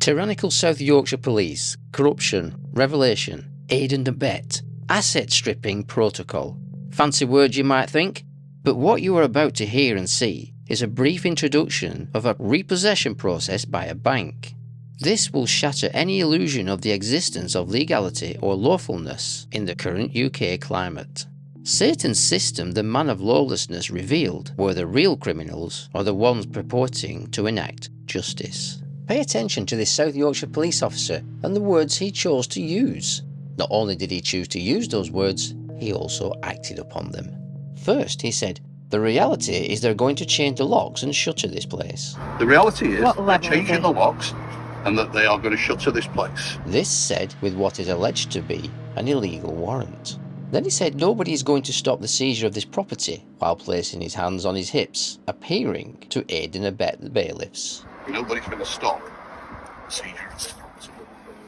Tyrannical South Yorkshire Police, corruption, revelation, aid and abet, asset stripping protocol. Fancy words you might think? But what you are about to hear and see is a brief introduction of a repossession process by a bank. This will shatter any illusion of the existence of legality or lawfulness in the current UK climate. Satan's system, the man of lawlessness revealed, were the real criminals or the ones purporting to enact justice. Pay attention to this South Yorkshire police officer and the words he chose to use. Not only did he choose to use those words, he also acted upon them. First, he said, "The reality is they're going to change the locks and shutter this place." The reality is they're changing the locks and that they are going to shutter this place. This said with what is alleged to be an illegal warrant. Then he said nobody is going to stop the seizure of this property while placing his hands on his hips, appearing to aid and abet the bailiffs. Nobody's going to stop the seizure of this property.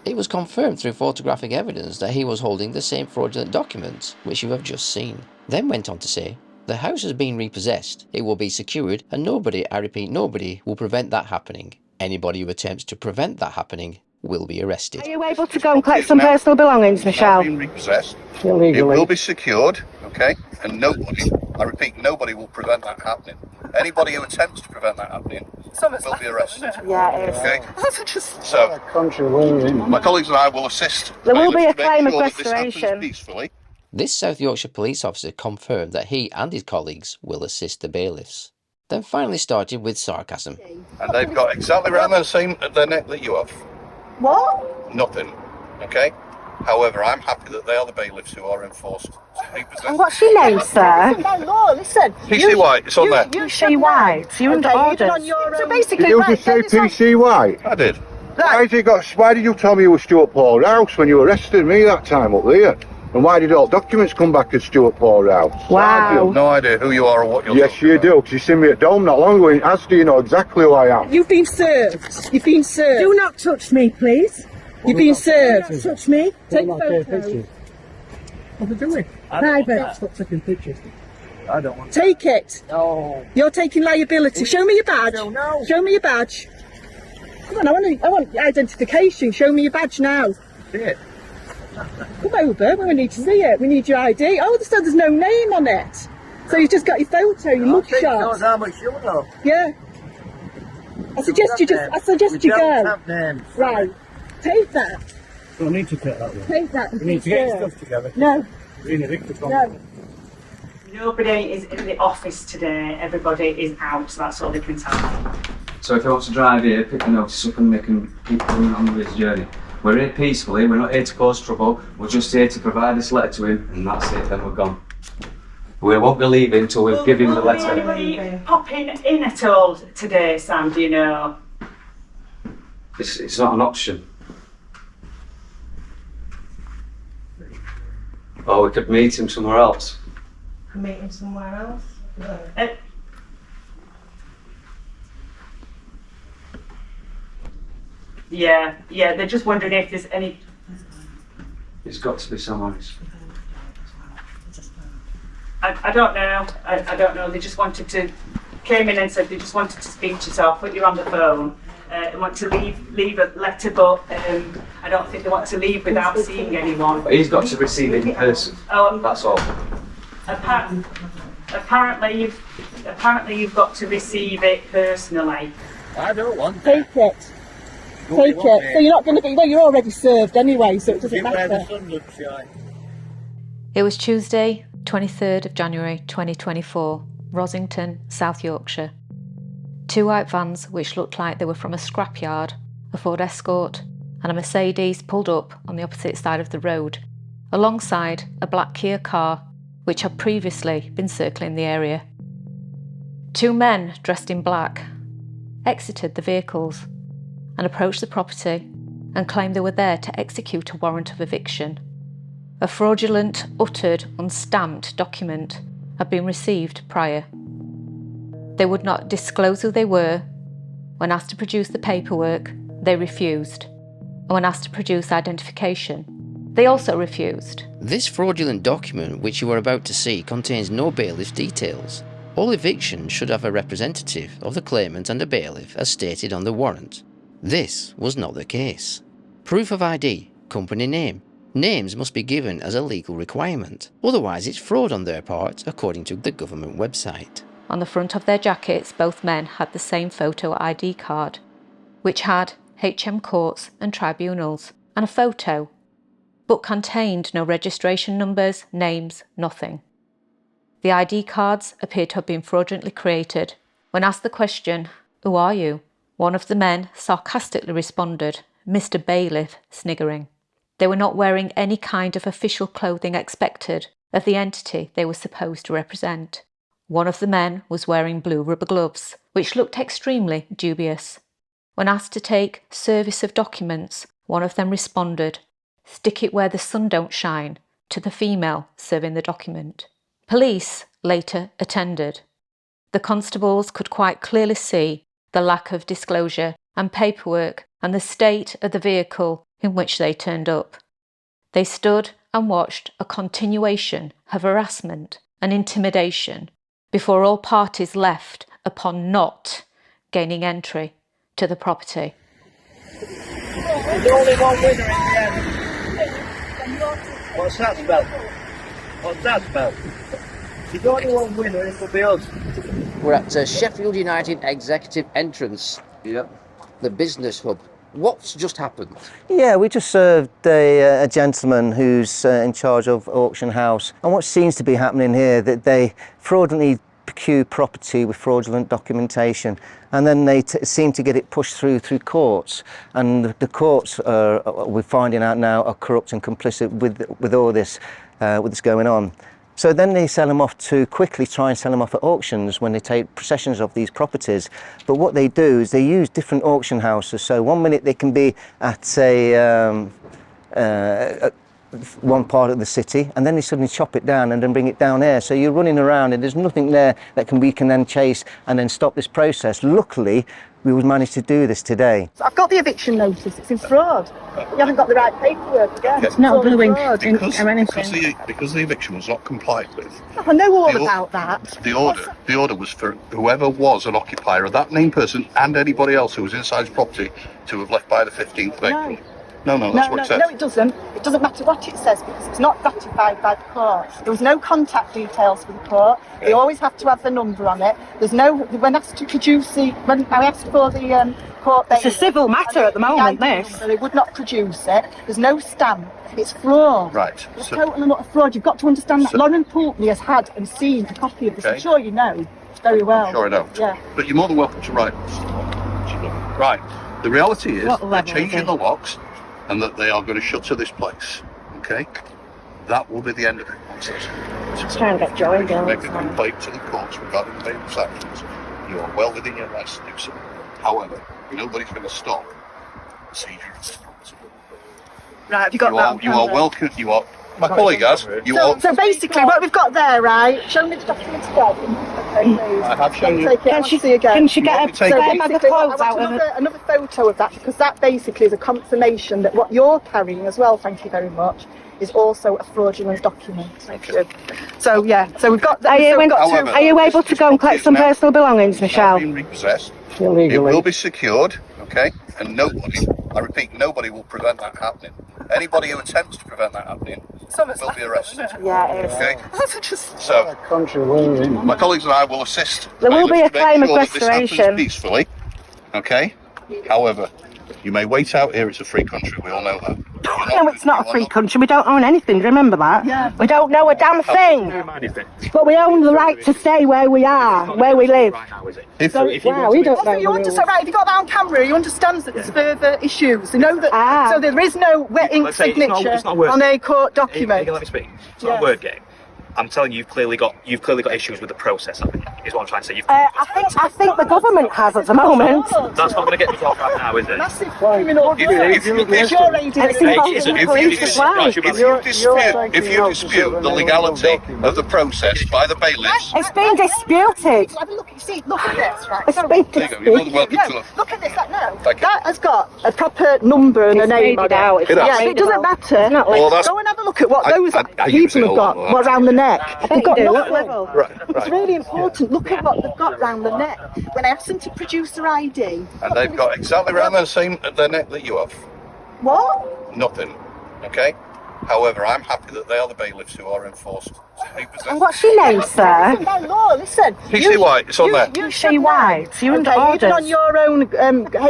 It was confirmed through photographic evidence that he was holding the same fraudulent documents which you have just seen. Then went on to say, "The house has been repossessed, it will be secured, and nobody, I repeat nobody, will prevent that happening. Anybody who attempts to prevent that happening will be arrested." Are you able to go and collect some personal belongings, Michelle? It's now been repossessed. It will be secured, okay? And nobody, I repeat, nobody will prevent that happening. Anybody who attempts to prevent that happening will be arrested. Yeah, it is. Okay? So, my colleagues and I will assist. There will be a to make claim of sure that this restoration. happens peacefully. This South Yorkshire police officer confirmed that he and his colleagues will assist the bailiffs. Then finally started with sarcasm. And they've got exactly around the same at their neck that you have. What? Nothing. Okay? However, I'm happy that they are the bailiffs who are enforced to repossess. And what's your name, sir? Listen. PC White, it's on there. PC White. You're under orders. So basically, Did you just say PC White? I did. Why did you tell me you were Stuart Paul Rouse when you arrested me that time up there? And why did all documents come back as Stuart Paul Rouse? Wow. No idea who you are or what you're Yes, talking you about. do, because you seen me at Dome not long ago in Asda, you know exactly who I am. You've been served. You've been served. Do not touch me, please. You've been served. Do not touch me. Take Take photos. photos. What are we doing? Private. Stop taking pictures. I don't want Take it. No. You're taking liability. Show me your badge. No. Show me your badge. Come on, I want identification. Show me your badge now. See it. Come over. We need to see it. We need your ID. Oh, there's no name on it. So you've just got your photo, your mugshot. How much you know. Yeah. I suggest you go. Have names. Right. Take that. Don't need to take that one. Take that. We need to get your stuff together. No. We need Victor from. No. Nobody is in the office today, everybody is out, so that's all they can tell me. So if he wants to drive here, pick a notice up and they can keep going on with his journey. We're here peacefully, we're not here to cause trouble, we're just here to provide this letter to him, and that's it, then we're gone. We won't be leaving until we've given him the Will letter. anybody popping in at all today, Sam, do you know? It's not an option. Or we could meet him somewhere else. Meet him somewhere else? Yeah, they're just wondering if there's any... It's got to be somewhere else. I don't know, I don't know, they just wanted to... Came in and said they just wanted to speak to you, so I'll put you on the phone. They want to leave a letter, but I don't think they want to leave without seeing anyone. But he's got to receive it in person. Oh, That's all. apparently you've got to receive it personally. I don't want Take it. Take it. So you're not going to be... Well, you're already served anyway, so it doesn't where the matter. sun doesn't shine. It was Tuesday, 23rd of January 2024, Rosington, South Yorkshire. Two white vans which looked like they were from a scrapyard, a Ford Escort and a Mercedes pulled up on the opposite side of the road, alongside a black Kia car which had previously been circling the area. Two men dressed in black exited the vehicles and approached the property and claimed they were there to execute a warrant of eviction. A fraudulent, uttered, unstamped document had been received prior. They would not disclose who they were. When asked to produce the paperwork, they refused. And when asked to produce identification, they also refused. This fraudulent document which you are about to see contains no bailiff details. All evictions should have a representative of the claimant and a bailiff as stated on the warrant. This was not the case. Proof of ID, company name. Names must be given as a legal requirement, otherwise it's fraud on their part, according to the government website. On the front of their jackets, both men had the same photo ID card, which had HM courts and tribunals, and a photo, but contained no registration numbers, names, nothing. The ID cards appeared to have been fraudulently created. When asked the question, "Who are you?" one of the men sarcastically responded, "Mr. Bailiff," sniggering. They were not wearing any kind of official clothing expected of the entity they were supposed to represent. One of the men was wearing blue rubber gloves, which looked extremely dubious. When asked to take service of documents, one of them responded, "Stick it where the sun don't shine," to the female serving the document. Police later attended. The constables could quite clearly see the lack of disclosure and paperwork and the state of the vehicle in which they turned up. They stood and watched a continuation of harassment and intimidation before all parties left upon not gaining entry to the property. There's only one winner in the end. What's that spell? What's that spell? There's only one winner, it will be us. We're at Sheffield United Executive Entrance. Yep. The business hub. What's just happened? Yeah, we just served a gentleman who's in charge of auction house, and what seems to be happening here that they fraudulently procure property with fraudulent documentation, and then they seem to get it pushed through courts, and the courts we're finding out now are corrupt and complicit with all this going on. So then they sell them off to quickly try and sell them off at auctions when they take possessions of these properties. But what they do is they use different auction houses. So one minute they can be at one part of the city, and then they suddenly chop it down and then bring it down here. So you're running around and there's nothing there that we can then chase and then stop this process. Luckily, we would manage to do this today. So I've got the eviction notice, it's in fraud. You haven't got the right paperwork again. Okay. It's not blue ink or anything. Because the eviction was not complied with. I know all about that. The order was for whoever was an occupier of that named person and anybody else who was inside his property to have left by the 15th of April. No, that's what it says. No, it doesn't. It doesn't matter what it says because it's not ratified by the court. There was no contact details for the court. They always have to have the number on it. There's no, when asked to produce when I asked for the court, it's a civil matter at the moment, this. So they would not produce it. There's no stamp. It's fraud. Right. It's total and utter fraud. You've got to understand that. Lauren Pulteney has had and seen a copy of this. I'm sure you know very well. I'm sure I know. Yeah. But you're more than welcome to write this. Right. The reality is they're changing the locks, and that they are going to shutter this place, okay? That will be the end of it. Just trying to get Joey going. Make a complaint to the courts regarding bailiff's actions. You are well within your rights to do so. However, nobody's going to stop the procedure. Right, have you got that? You are welcome. You are. My colleague has. So basically, what we've got there, right? Show me the documents again. I have shown you. Can she get a bag of clothes out of it? Another photo of that, because that basically is a confirmation that what you're carrying as well, thank you very much, is also a fraudulent document. Okay. So yeah, so we've got. Are you able to go and collect some personal belongings, Michelle? Being repossessed. It will be secured, okay, and nobody, I repeat, nobody will prevent that happening. Anybody who attempts to prevent that happening will be arrested. Yeah, it is. Okay. So, my colleagues and I will assist. There will be a claim of restoration. This happens peacefully. Okay. However, you may wait out here. It's a free country. We all know that. No, it's not a free country. We don't own anything. Remember that? Yeah. We don't know a damn thing. But we own the right to stay where we are, where we live. We don't know. If you got that on camera, you understand that there's further issues. You know that. So there is no wet ink signature on a court document. Let me speak. It's not a word game. I'm telling you, you've clearly got issues with the process. I think is what I'm trying to say. I think the government has at the moment. That's not going to get me off right now, is it? Massive criminal. If you dispute the legality of the process by the bailiffs, it's been disputed. Have a look. See, look at this. Right. It's been disputed. Look at this. That has got a proper number and a name on it. Yeah, it doesn't matter. Go and have a look at what those people have got around the neck. They've got nothing. Right. It's really important. Look at what they've got round the neck. When I asked them to produce their ID... And they've got exactly around the same at their neck that you have. What? Nothing. Okay? However, I'm happy that they are the bailiffs who are enforced to repossess. And what's your name, sir? Listen, by law, listen. PCY, it's on there. PCY. So you're under orders. Even on your own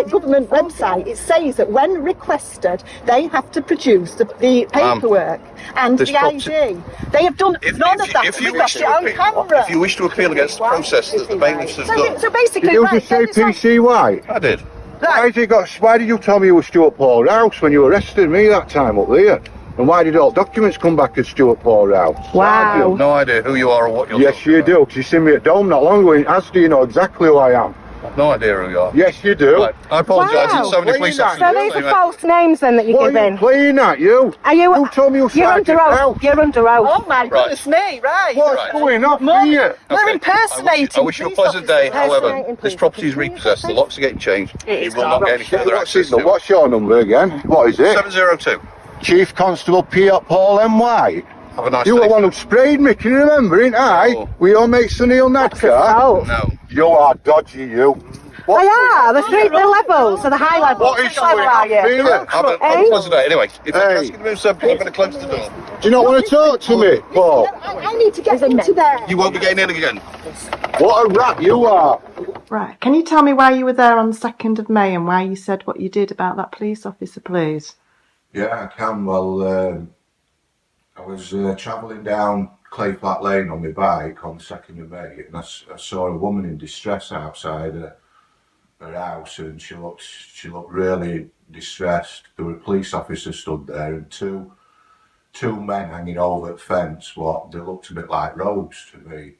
government website, it says that when requested, they have to produce the paperwork and the ID. They have done none of that. If you We've got it on camera. If you wish to appeal against the process that the bailiffs have done... So basically, Did you just say PCY? I did. Why did you tell me you were Stuart Paul Rouse when you arrested me that time up there? And why did all documents come back as Stuart Paul Rouse? Wow. I have no idea who you are or what you're Yes, you do, because you seen me at Dome not long ago in Asda, you know exactly who I am. I've no idea who you are. Yes, you do. Right. I apologise, it's so many police officers. So these are false names then that you're What giving? are you playing at, you? You told me you were You're under oath. You're under oath. Oh my goodness me, right. What's going on here? We're impersonating. I wish you a pleasant day, however, this property is repossessed, the locks are getting changed. You will not get any further access to it. What's your number again? What is it? 702. Chief Constable Paul M.Y. Have a nice You day. were the one who sprayed me, can you remember, ain't I? No. With your mate Sunil Nadkar? No. You are dodgy, you. They are. The levels, so the high levels. What is going on here? Have a pleasant day. Anyway, if you're asking me something, I'm going to close the door. Do you not want to talk to me, Paul? I need to get into there. You won't be getting in again. What a rat you are. Right, can you tell me why you were there on the 2nd of May and why you said what you did about that police officer, please? Yeah, I can. Well, I was travelling down Clayflat Lane on my bike on the 2nd of May and I saw a woman in distress outside her house, and she looked really distressed. There were a police officer stood there and two men hanging over the fence. They looked a bit like rogues to me.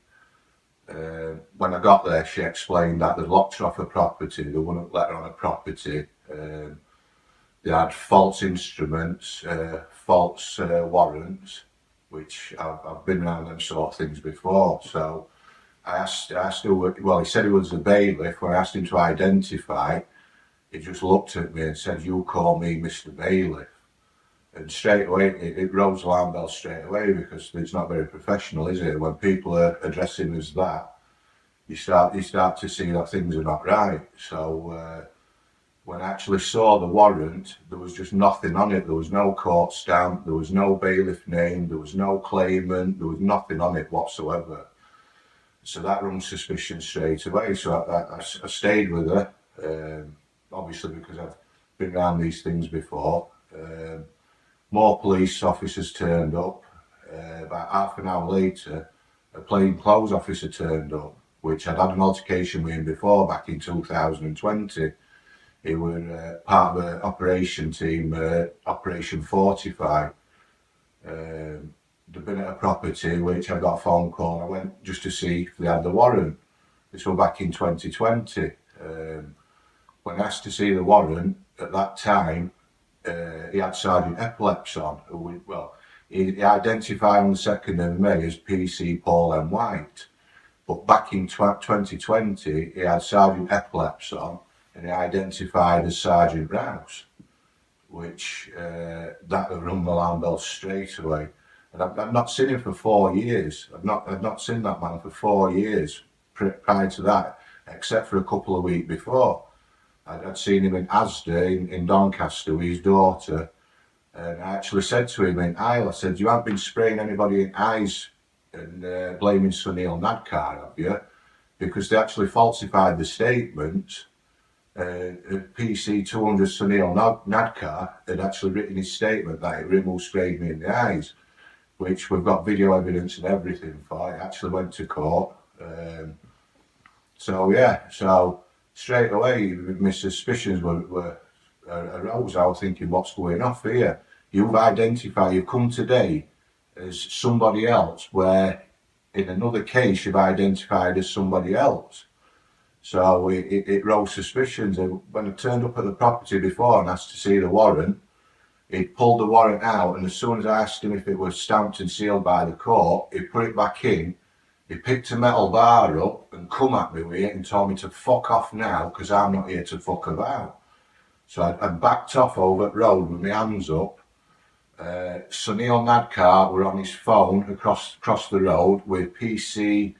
When I got there, she explained that they'd locked her off her property, they wouldn't let her on her property. They had false instruments, false warrants, which I've been around them sort of things before. So I asked who, well, he said he was the bailiff. When I asked him to identify, he just looked at me and said, "You call me Mr. Bailiff." And straight away, it rose alarm bells straight away, because it's not very professional, is it? When people are addressing us that, you start to see that things are not right. So when I actually saw the warrant, there was just nothing on it. There was no court stamp, there was no bailiff name, there was no claimant, there was nothing on it whatsoever. So that rung suspicion straight away. So I stayed with her, obviously because I've been around these things before. More police officers turned up. About half an hour later, a plainclothes officer turned up, which I'd had an altercation with him before back in 2020. He was part of an operation team, Operation Fortify. They'd been at a property which I got a phone call and I went just to see if they had the warrant. This was back in 2020. When I asked to see the warrant, at that time, he had Sergeant Epilepsy on. He identified on the 2nd of May as PC Paul M. White. But back in 2020, he had Sergeant Epilepsy on, and he identified as Sergeant Rouse, which that rung the alarm bell straight away. And I've not seen him for 4 years. I've not seen that man for 4 years prior to that, except for a couple of weeks before. I'd seen him in Asda in Doncaster with his daughter, and I actually said to him in aisle, I said, "You haven't been spraying anybody in eyes and blaming Sunil Nadkar, have you?" Because they actually falsified the statement. PC 200 Sunil Nadkar had actually written his statement that it Rimmel sprayed me in the eyes, which we've got video evidence and everything for. It actually went to court. So straight away my suspicions were arose. I was thinking, what's going off here? You've come today as somebody else, where in another case you've identified as somebody else. So it rose suspicions. And when I turned up at the property before and asked to see the warrant, he pulled the warrant out, and as soon as I asked him if it was stamped and sealed by the court, he put it back in. He picked a metal bar up and come at me with it and told me to fuck off now, because I'm not here to fuck about. So I backed off over the road with my hands up. Sunil Nadkar were on his phone across the road with PC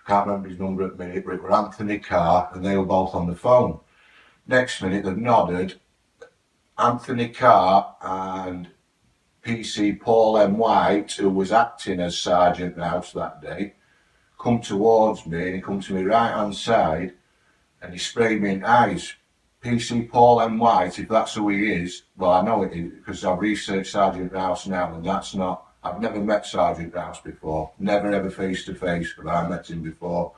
can't remember his number at the minute, but it were Anthony Carr, and they were both on the phone. Next minute, they've nodded. Anthony Carr and PC Paul M. White, who was acting as Sergeant Rouse that day, come towards me, and he come to me right hand side, and he sprayed me in the eyes. PC Paul M. White, if that's who he is, well, I know it is because I've researched Sergeant Rouse now, and that's not, I've never met Sergeant Rouse before, never ever face to face, but I met him before.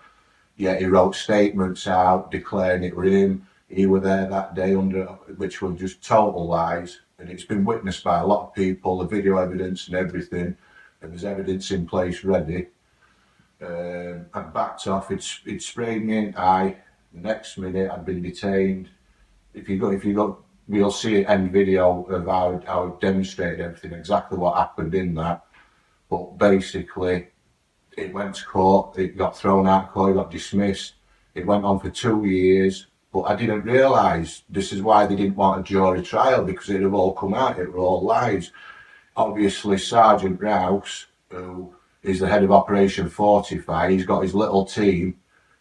Yet he wrote statements out declaring it were him. He were there that day, which were just total lies, and it's been witnessed by a lot of people, the video evidence and everything, and there's evidence in place ready. I backed off, it sprayed me in the eye. The next minute I'd been detained. If you go, you'll see an end video of how it demonstrated everything, exactly what happened in that. But basically, it went to court, it got thrown out of court, it got dismissed. It went on for 2 years, but I didn't realise this is why they didn't want a jury trial, because it'd have all come out, it were all lies. Obviously, Sergeant Rouse, who is the head of Operation Fortify, he's got his little team,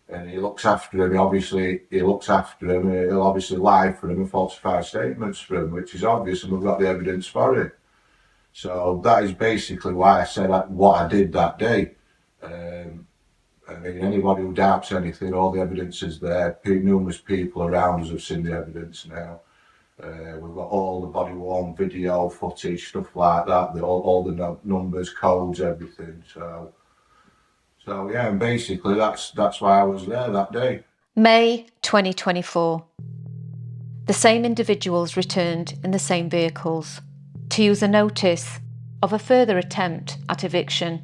and he looks after him. He'll obviously lie for him and falsify statements for him, which is obvious, and we've got the evidence for it. So that is basically why I said what I did that day. I mean, anybody who doubts anything, all the evidence is there. Numerous people around us have seen the evidence now. We've got all the body-worn video footage, stuff like that, all the numbers, codes, everything. So yeah, and basically that's why I was there that day. May 2024. The same individuals returned in the same vehicles to use a notice of a further attempt at eviction.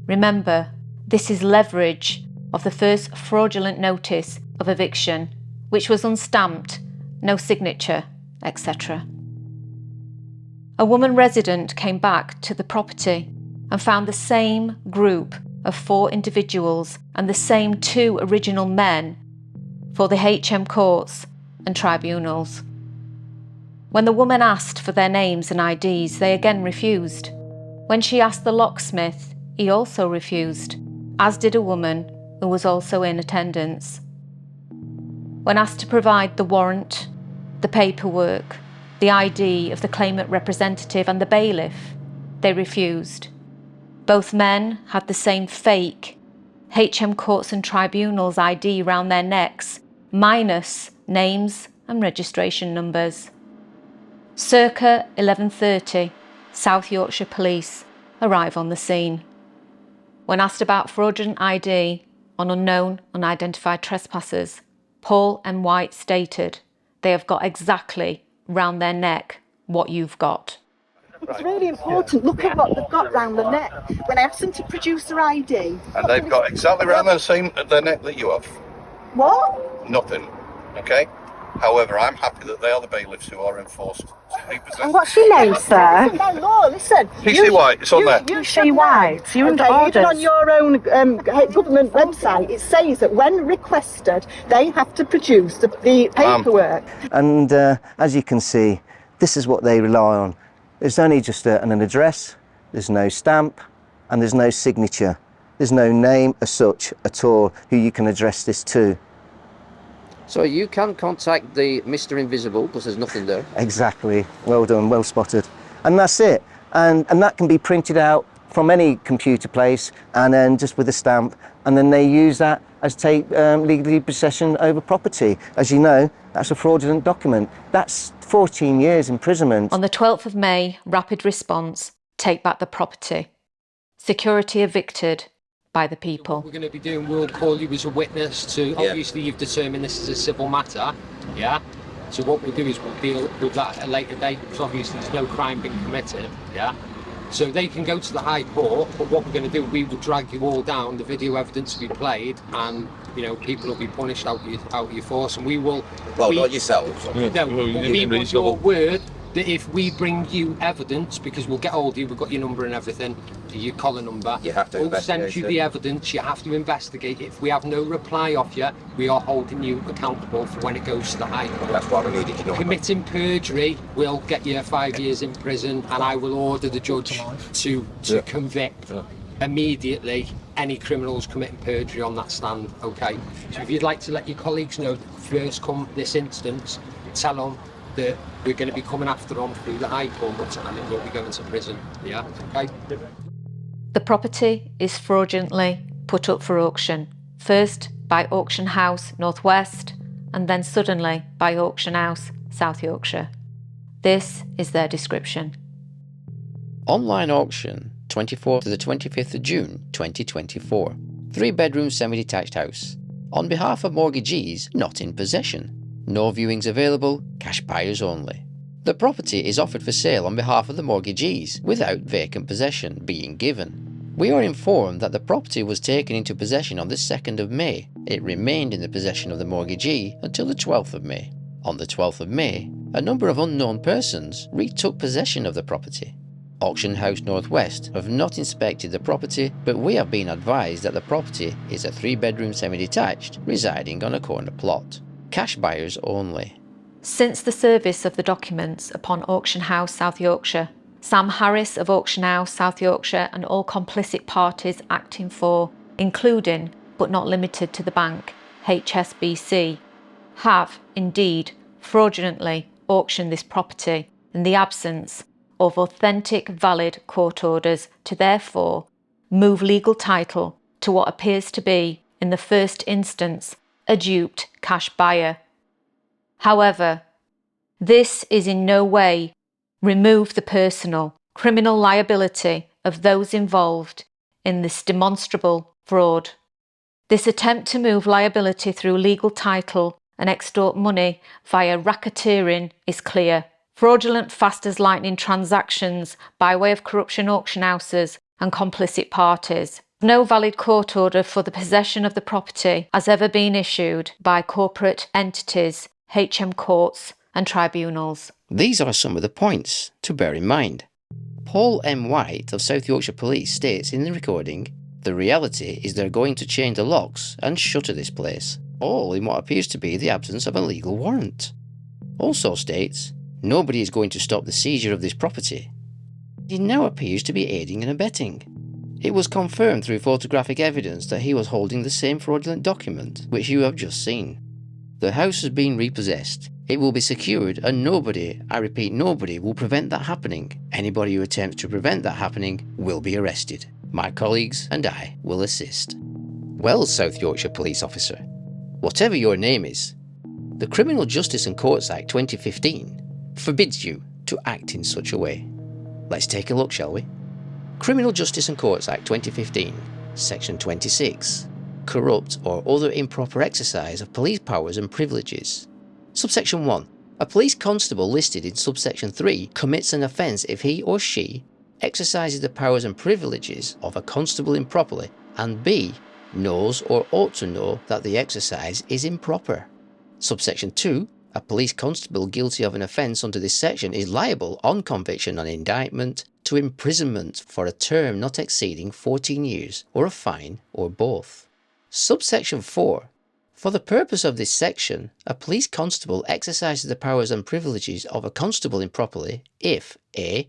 Remember, this is leverage of the first fraudulent notice of eviction, which was unstamped, no signature, etc. A woman resident came back to the property and found the same group of 4 individuals and the same 2 original men for the HM courts and tribunals. When the woman asked for their names and IDs, they again refused. When she asked the locksmith, he also refused, as did a woman who was also in attendance. When asked to provide the warrant, the paperwork, the ID of the claimant representative and the bailiff, they refused. Both men had the same fake HM Courts and Tribunals ID round their necks, minus names and registration numbers. Circa 11:30, South Yorkshire Police arrive on the scene. When asked about fraudulent ID on unknown, unidentified trespassers, Paul and White stated they have got exactly round their neck what you've got. It's really important. Look at what they've got round the neck. When I asked them to produce their ID... And they've got exactly round the same at their neck that you have. What? Nothing. Okay? However, I'm happy that they are the bailiffs who are enforced to repossess. And what's your name, sir? No law, listen. PC White, it's on there. PC White, you're under orders. Even on your own government website, it says that when requested, they have to produce the paperwork. And as you can see, this is what they rely on. There's only just an address, there's no stamp, and there's no signature. There's no name as such at all who you can address this to. So you can contact the Mr. Invisible, because there's nothing there. Exactly. Well done, well spotted. And that's it. And that can be printed out from any computer place, and then just with a stamp, and then they use that as legally possession over property. As you know, that's a fraudulent document. That's 14 years imprisonment. On the 12th of May, rapid response, take back the property. Security evicted by the people. What we're going to be doing, we'll call you as a witness to, obviously you've determined this is a civil matter, yeah? So what we'll do is we'll deal with that at a later date, because obviously there's no crime being committed, yeah? So they can go to the High Court, but what we're going to do, we will drag you all down, the video evidence will be played, and, you know, people will be punished out of your force, and we will... Well, not yourselves. No, we want your word that if we bring you evidence, because we'll get hold of you, we've got your number and everything, your collar number, you have to we'll send you the evidence, you have to investigate. If we have no reply off you, we are holding you accountable for when it goes to the High Court. That's why we needed your number. Committing perjury will get you 5 years in prison, and I will order the judge to convict. immediately any criminals committing perjury on that stand, okay? So if you'd like to let your colleagues know, first come this instance, tell them that we're going to be coming after them through the High Court and it will be going to prison, yeah, okay? The property is fraudulently put up for auction, first by Auction House North West and then suddenly by Auction House South Yorkshire. This is their description. Online auction, 24th to the 25th of June 2024. 3-bedroom semi-detached house. On behalf of mortgagees not in possession. No viewings available, cash buyers only. The property is offered for sale on behalf of the mortgagees without vacant possession being given. We are informed that the property was taken into possession on the 2nd of May. It remained in the possession of the mortgagee until the 12th of May. On the 12th of May, a number of unknown persons retook possession of the property. Auction House North West have not inspected the property, but we have been advised that the property is a 3-bedroom semi-detached residing on a corner plot. Cash buyers only. Since the service of the documents upon Auction House South Yorkshire, Sam Harris of Auction House South Yorkshire and all complicit parties acting for, including but not limited to the bank, HSBC, have indeed fraudulently auctioned this property in the absence of authentic valid court orders to therefore move legal title to what appears to be, in the first instance, a duped cash buyer. However, this is in no way remove the personal, criminal liability of those involved in this demonstrable fraud. This attempt to move liability through legal title and extort money via racketeering is clear. Fraudulent fast as lightning transactions by way of corruption auction houses and complicit parties. No valid court order for the possession of the property has ever been issued by corporate entities, HM courts and tribunals. These are some of the points to bear in mind. Paul M. White of South Yorkshire Police states in the recording, "The reality is they're going to change the locks and shutter this place, all in what appears to be the absence of a legal warrant." Also states, "Nobody is going to stop the seizure of this property." He now appears to be aiding and abetting. It was confirmed through photographic evidence that he was holding the same fraudulent document which you have just seen. The house has been repossessed. It will be secured and nobody, I repeat nobody, will prevent that happening. Anybody who attempts to prevent that happening will be arrested. My colleagues and I will assist. Well, South Yorkshire Police Officer, whatever your name is, the Criminal Justice and Courts Act 2015 forbids you to act in such a way. Let's take a look, shall we? Criminal Justice and Courts Act 2015, Section 26. Corrupt or other improper exercise of police powers and privileges. Subsection 1. A police constable listed in subsection 3 commits an offence if he or she exercises the powers and privileges of a constable improperly and b. knows or ought to know that the exercise is improper. Subsection 2. A police constable guilty of an offence under this section is liable, on conviction and indictment, to imprisonment for a term not exceeding 14 years, or a fine, or both. Subsection 4. For the purpose of this section, a police constable exercises the powers and privileges of a constable improperly if a.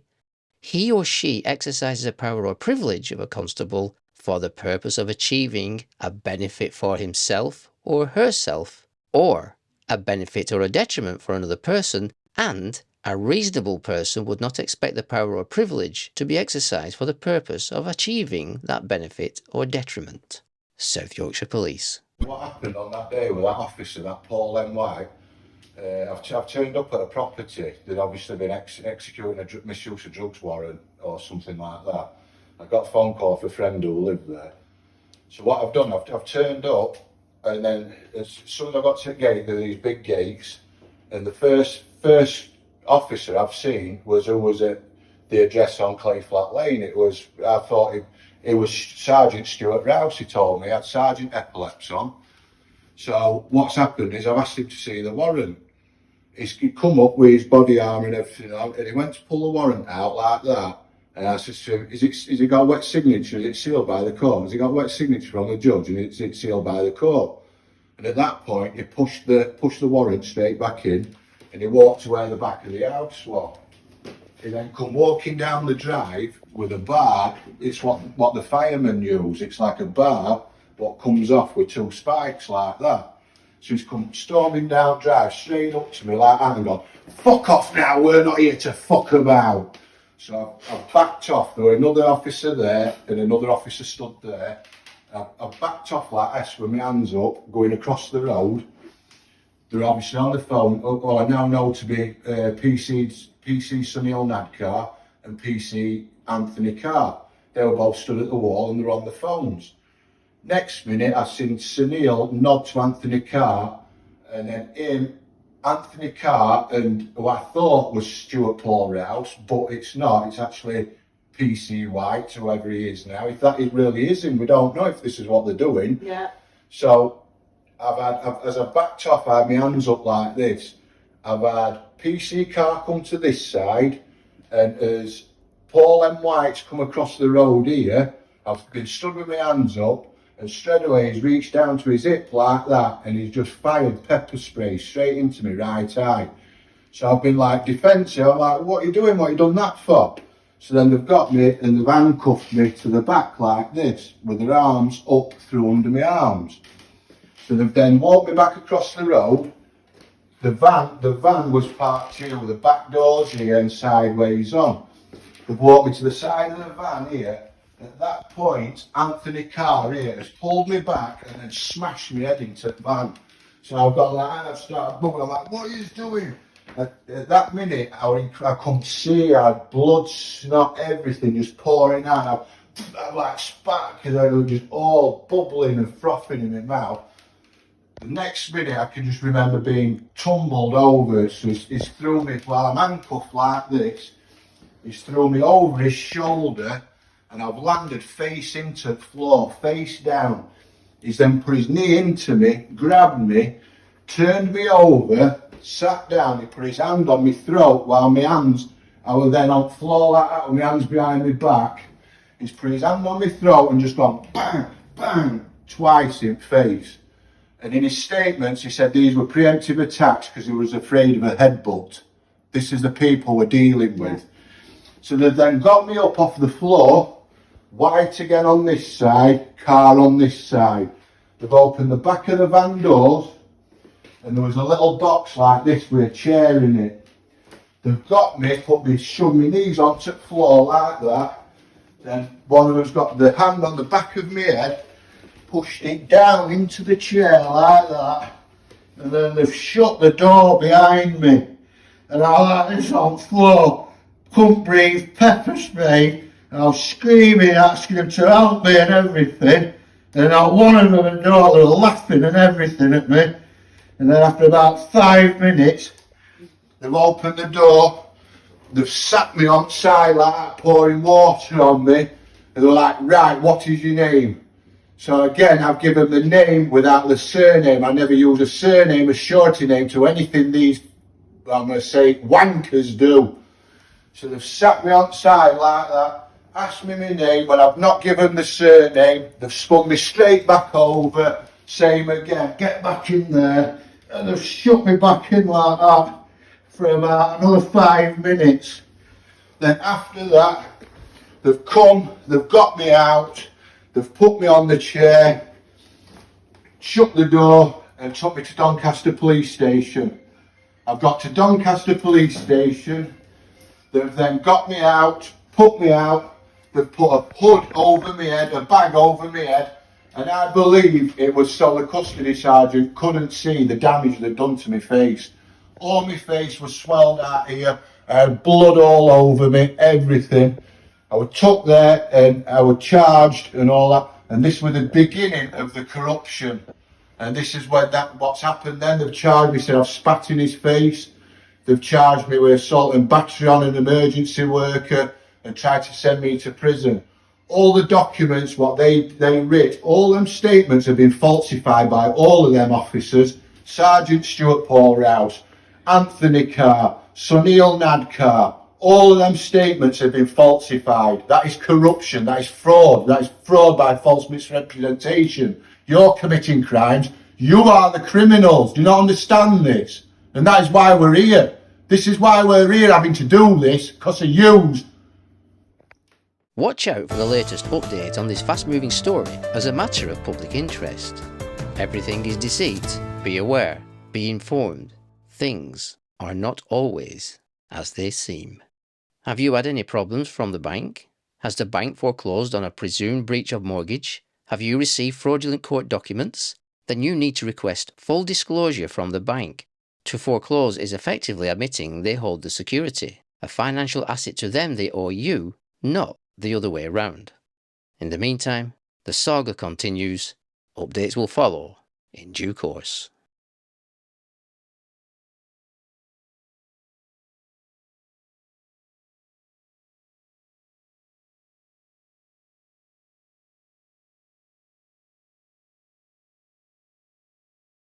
he or she exercises a power or privilege of a constable for the purpose of achieving a benefit for himself or herself, or a benefit or a detriment for another person, and a reasonable person would not expect the power or privilege to be exercised for the purpose of achieving that benefit or detriment. South Yorkshire Police. What happened on that day with that officer, that Paul M. White, I've turned up at a property that obviously been executing a misuse of drugs warrant or something like that. I got a phone call for a friend who lived there. So what I've done, I've turned up, and then as soon as I got to the gate, there were these big gates, and the first officer I've seen was who was at the address on Clayflat Lane. I thought it was Sergeant Stuart Rouse. He told me he had Sergeant Epilepsy on. So what's happened is I've asked him to see the warrant. He's come up with his body armour and everything on, and he went to pull the warrant out like that. And I said to him, has it got a wet signature? Is it sealed by the court? Has it got a wet signature from the judge and is it sealed by the court? And at that point, he pushed the warrant straight back in, and he walked to where the back of the house was. He then come walking down the drive with a bar. It's what the firemen use. It's like a bar, what comes off with two spikes like that. So he's come storming down drive straight up to me like that and gone, "Fuck off now, we're not here to fuck about." So I've backed off. There were another officer there and another officer stood there. I've backed off like this with my hands up, going across the road. They're obviously on the phone. Oh, I now know to be PC Sunil Nadkar and PC Anthony Carr. They were both stood at the wall and they're on the phones. Next minute, I seen Sunil nod to Anthony Carr, and then Anthony Carr and who I thought was Stuart Paul Rouse, but it's not. It's actually PC White, whoever he is now. If that it really is him, we don't know if this is what they're doing. Yeah. So as I backed off, I had my hands up like this. I've had PC Carr come to this side, and as Paul M. White's come across the road here, I've been stood with my hands up, and straight away he's reached down to his hip like that, and he's just fired pepper spray straight into my right eye. So I've been like defensive. I'm like, "What are you doing? What have you done that for?" So then they've got me and they've handcuffed me to the back like this, with their arms up through under my arms. So they've then walked me back across the road. The van was parked here with the back doors here and sideways on. They've walked me to the side of the van here. At that point, Anthony Carr here has pulled me back and then smashed my head into the van. So I've got like, and I've started bubbling. I'm like, "What are you doing?" At that minute, I couldn't see. I had blood, snot, everything just pouring out. I like spat because I was just all bubbling and frothing in my mouth. The next minute, I can just remember being tumbled over. So he's threw me while I'm handcuffed like this. He's threw me over his shoulder. And I've landed face into the floor, face down. He's then put his knee into me, grabbed me, turned me over, sat down. He put his hand on my throat while my hands, I was then on the floor like that with my hands behind my back. He's put his hand on my throat and just gone bang, bang, twice in the face. And in his statements, he said these were preemptive attacks because he was afraid of a headbutt. This is the people we're dealing with. So they've then got me up off the floor. White again on this side, Carr on this side. They've opened the back of the van doors and there was a little box like this with a chair in it. They've got me, shoved my knees onto the floor like that. Then one of them's got the hand on the back of my head, pushed it down into the chair like that. And then they've shut the door behind me. And I like this on the floor, couldn't breathe, pepper spray. And I was screaming, asking them to help me and everything. And not one of them at all, they were laughing and everything at me. And then after about 5 minutes, they've opened the door. They've sat me on side like that, pouring water on me. And they're like, "Right, what is your name?" So again, I've given the name without the surname. I never use a surname, a shorty name to anything these, I'm going to say, wankers do. So they've sat me on side like that. Asked me my name, but I've not given the surname. They've spun me straight back over. Same again, get back in there. And they've shut me back in like that for about another 5 minutes. Then after that, they've come, they've got me out, they've put me on the chair, shut the door and took me to Doncaster Police Station. I've got to Doncaster Police Station. They've then got me out, put me out. They've put a hood over my head, a bag over my head, and I believe it was so the custody sergeant couldn't see the damage they'd done to my face. All my face was swelled out here, I had blood all over me, everything. I was took there and I was charged and all that, and this was the beginning of the corruption. And this is what's happened then. They've charged me, said I've spat in his face. They've charged me with assault and battery on an emergency worker and tried to send me to prison. All the documents, what they writ, all them statements have been falsified by all of them officers. Sergeant Stuart Paul Rouse, Anthony Carr, Sunil Nadkar, all of them statements have been falsified. That is corruption, that is fraud by false misrepresentation. You're committing crimes, you are the criminals. Do you not understand this? And that is why we're here. This is why we're here having to do this, because of yous. Watch out for the latest update on this fast-moving story as a matter of public interest. Everything is deceit. Be aware. Be informed. Things are not always as they seem. Have you had any problems from the bank? Has the bank foreclosed on a presumed breach of mortgage? Have you received fraudulent court documents? Then you need to request full disclosure from the bank. To foreclose is effectively admitting they hold the security, a financial asset to them they owe you, not the other way around. In the meantime, the saga continues. Updates will follow in due course.